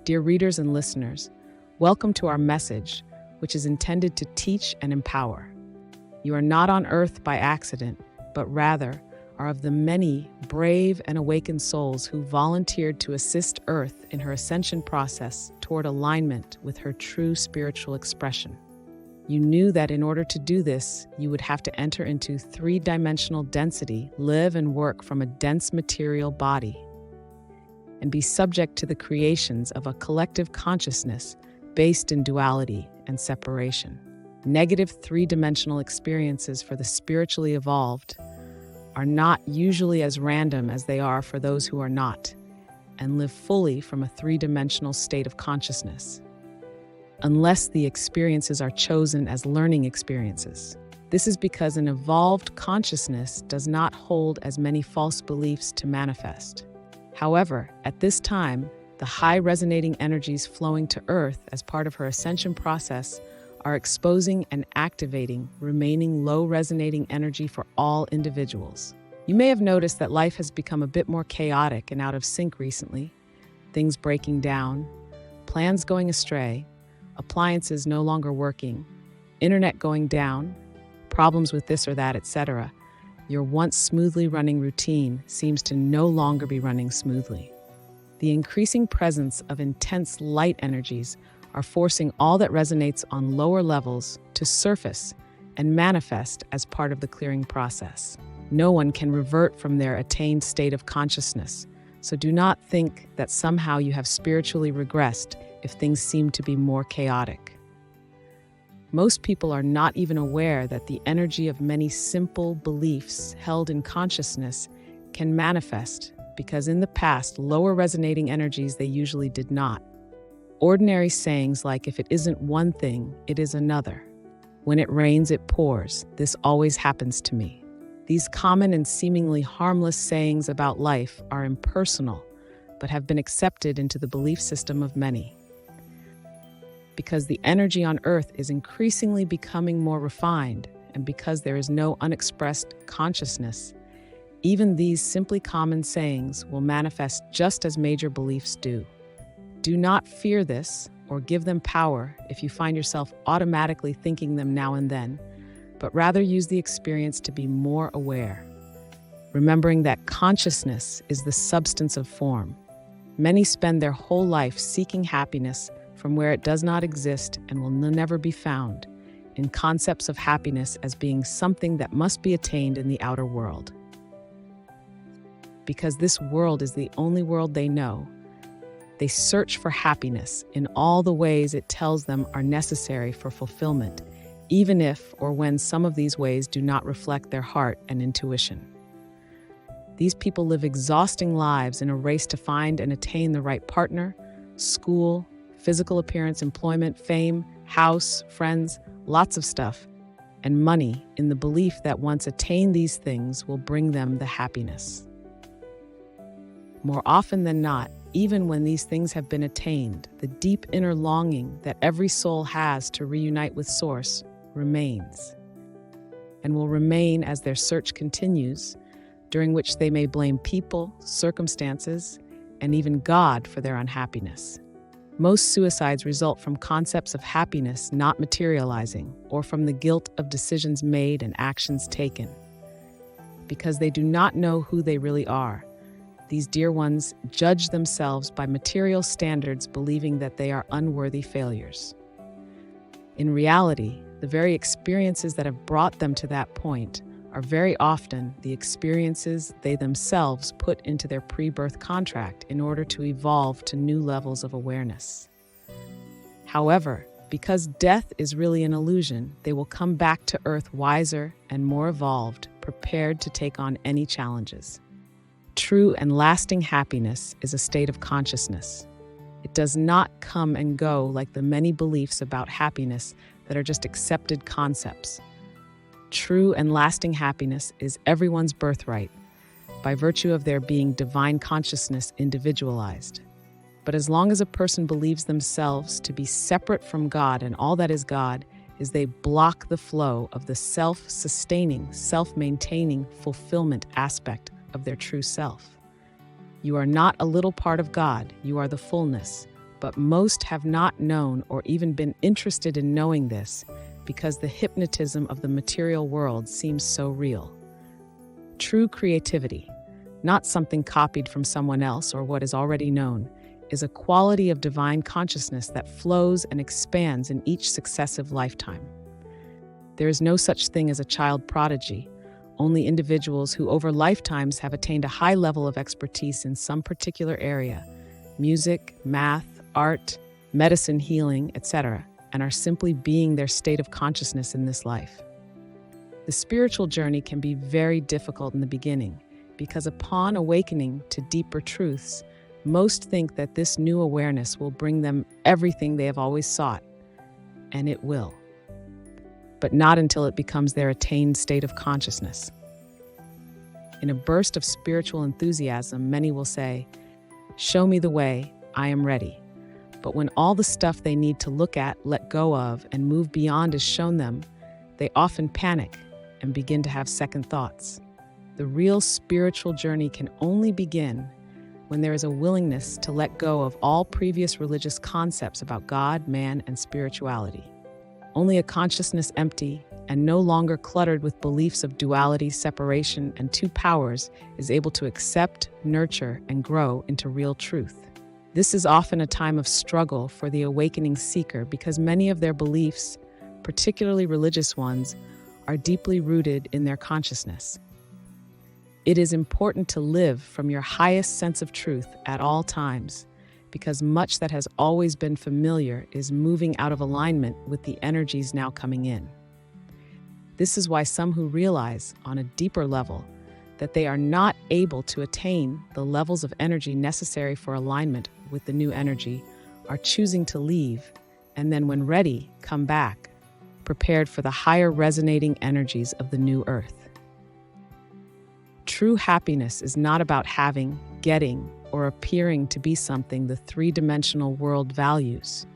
Dear readers and listeners, welcome to our message, which is intended to teach and empower. You are not on Earth by accident, but rather are of the many brave and awakened souls who volunteered to assist Earth in her ascension process toward alignment with her true spiritual expression. You knew that in order to do this, you would have to enter into three-dimensional density, live and work from a dense material body, and be subject to the creations of a collective consciousness based in duality and separation. Negative three-dimensional experiences for the spiritually evolved are not usually as random as they are for those who are not, and live fully from a three-dimensional state of consciousness, unless the experiences are chosen as learning experiences. This is because an evolved consciousness does not hold as many false beliefs to manifest. However, at this time, the high resonating energies flowing to Earth as part of her ascension process are exposing and activating remaining low resonating energy for all individuals. You may have noticed that life has become a bit more chaotic and out of sync recently. Things breaking down, plans going astray, appliances no longer working, internet going down, problems with this or that, etc. Your once smoothly running routine seems to no longer be running smoothly. The increasing presence of intense light energies are forcing all that resonates on lower levels to surface and manifest as part of the clearing process. No one can revert from their attained state of consciousness, so do not think that somehow you have spiritually regressed if things seem to be more chaotic. Most people are not even aware that the energy of many simple beliefs held in consciousness can manifest because in the past, lower resonating energies they usually did not. Ordinary sayings like, if it isn't one thing, it is another. When it rains, it pours. This always happens to me. These common and seemingly harmless sayings about life are impersonal, but have been accepted into the belief system of many. Because the energy on Earth is increasingly becoming more refined, and because there is no unexpressed consciousness, even these simply common sayings will manifest just as major beliefs do. Do not fear this or give them power if you find yourself automatically thinking them now and then, but rather use the experience to be more aware, remembering that consciousness is the substance of form. Many spend their whole life seeking happiness from where it does not exist and will never be found, in concepts of happiness as being something that must be attained in the outer world. Because this world is the only world they know, they search for happiness in all the ways it tells them are necessary for fulfillment, even if or when some of these ways do not reflect their heart and intuition. These people live exhausting lives in a race to find and attain the right partner, school, physical appearance, employment, fame, house, friends, lots of stuff, and money in the belief that once attained these things will bring them the happiness. More often than not, even when these things have been attained, the deep inner longing that every soul has to reunite with Source remains, and will remain as their search continues, during which they may blame people, circumstances, and even God for their unhappiness. Most suicides result from concepts of happiness not materializing, or from the guilt of decisions made and actions taken. Because they do not know who they really are, these dear ones judge themselves by material standards, believing that they are unworthy failures. In reality, the very experiences that have brought them to that point are very often the experiences they themselves put into their pre-birth contract in order to evolve to new levels of awareness. However, because death is really an illusion, they will come back to Earth wiser and more evolved, prepared to take on any challenges. True and lasting happiness is a state of consciousness. It does not come and go like the many beliefs about happiness that are just accepted concepts. True and lasting happiness is everyone's birthright, by virtue of their being divine consciousness individualized. But as long as a person believes themselves to be separate from God and all that is God, is they block the flow of the self-sustaining, self-maintaining fulfillment aspect of their true self. You are not a little part of God, you are the fullness, But most have not known or even been interested in knowing this because the hypnotism of the material world seems so real. True creativity, not something copied from someone else or what is already known, is a quality of divine consciousness that flows and expands in each successive lifetime. There is no such thing as a child prodigy, only individuals who over lifetimes have attained a high level of expertise in some particular area, music, math, art, medicine, healing, etc., and are simply being their state of consciousness in this life. The spiritual journey can be very difficult in the beginning because upon awakening to deeper truths, most think that this new awareness will bring them everything they have always sought, and it will. But not until it becomes their attained state of consciousness. In a burst of spiritual enthusiasm, many will say, "Show me the way, I am ready." But when all the stuff they need to look at, let go of, and move beyond is shown them, they often panic and begin to have second thoughts. The real spiritual journey can only begin when there is a willingness to let go of all previous religious concepts about God, man, and spirituality. Only a consciousness empty and no longer cluttered with beliefs of duality, separation, and two powers is able to accept, nurture, and grow into real truth. This is often a time of struggle for the awakening seeker because many of their beliefs, particularly religious ones, are deeply rooted in their consciousness. It is important to live from your highest sense of truth at all times, because much that has always been familiar is moving out of alignment with the energies now coming in. This is why some who realize, on a deeper level, that they are not able to attain the levels of energy necessary for alignment with the new energy are choosing to leave, and then when ready, come back, prepared for the higher resonating energies of the new earth. True happiness is not about having, getting, or appearing to be something the three-dimensional world values.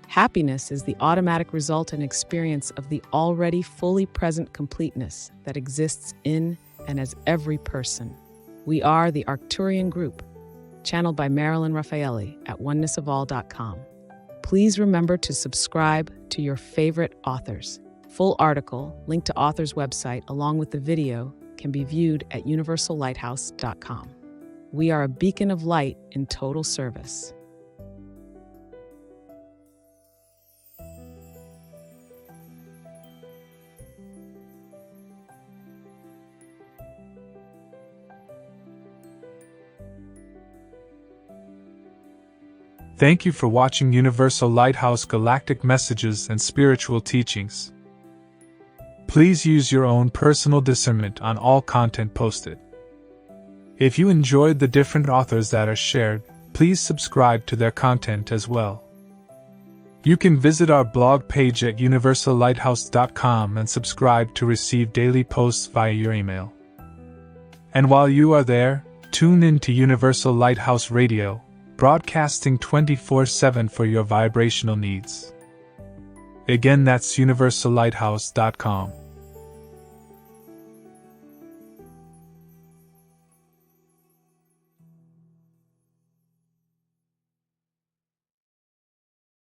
Happiness is the automatic result and experience of the already fully present completeness that exists in and as every person. We are the Arcturian group, channeled by Marilyn Raffaelli at onenessofall.com. Please remember to subscribe to your favorite authors. Full article, linked to author's website, along with the video, can be viewed at universallighthouse.com. We are a beacon of light in total service. Thank you for watching Universal Lighthouse Galactic Messages and Spiritual Teachings. Please use your own personal discernment on all content posted. If you enjoyed the different authors that are shared, please subscribe to their content as well. You can visit our blog page at universallighthouse.com and subscribe to receive daily posts via your email. And while you are there, tune in to Universal Lighthouse Radio, broadcasting 24/7 for your vibrational needs. Again, that's universallighthouse.com.